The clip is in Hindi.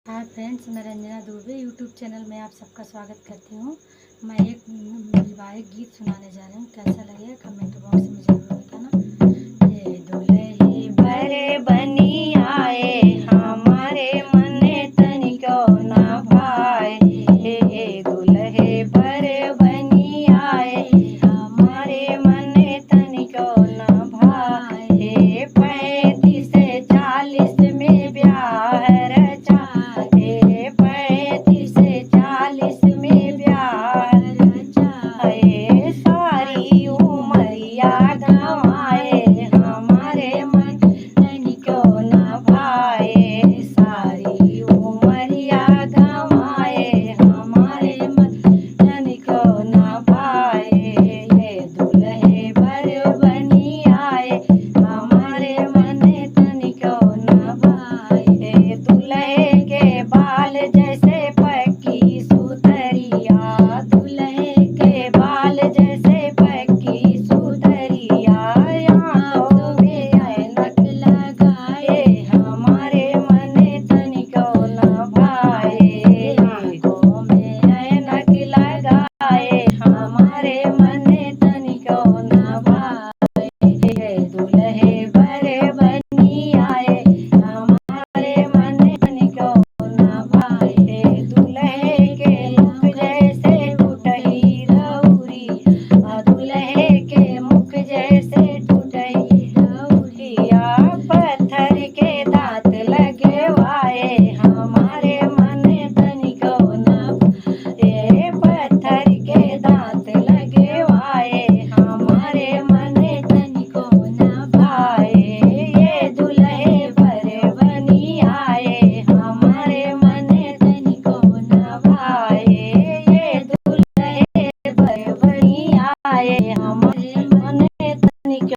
हाय फ्रेंड्स, मैं रंजना दुबे यूट्यूब चैनल में आप सबका स्वागत करती हूँ। मैं एक वैवाहिक गीत सुनाने जा रही हूँ। कैसा लगेगा कमेंट बॉक्स में जरूर बताना। ये दुल्हे बड़े बनी आए, हमारे मन तनिको ना भाए। ये दुल्हे बड़े बनी आए, हमारे मन तनिको ना भाए। 35 से 40 में ब्याह रचा, 35 से 40 में ब्याह रचाए। सारी उमरिया गंवाए, हमारे मन तनिको ना भाए। सारी उमरिया गंवाए, हमारे मन तनिको ना भाए। ये दुल्हे बड़े बनी आए, हमारे मन तनिको ना भाए। दुल्हे के बाल जैसे पक्की सुतरिया, दुल्हे के बाल जैसे पक्की सुतरिया। आँखों में ऐनक लगाए, हमारे मन तनिको ना भाए। आँखों में ऐनक लगाए, हमारे मन तनिको ना भाए। दुल्हे बड़े बनी आए, हमारे मन तनिको ना भाए। दुल्हे के मुख जैसे टूटही रउरी, दुल्हे के मुख जैसे टूटही रउरिया। पत्थर के दांत लगवाए, हमारे मन तनिको ना भाए। पत्थर के दांत लगवाए, हमारे मन तनिको ना भाए। ये दुल्हे बड़े बनी आए, हमारे मन तनिको ना भाए। ये दुल्हे बड़े बनी आए, हमारे मन तनिको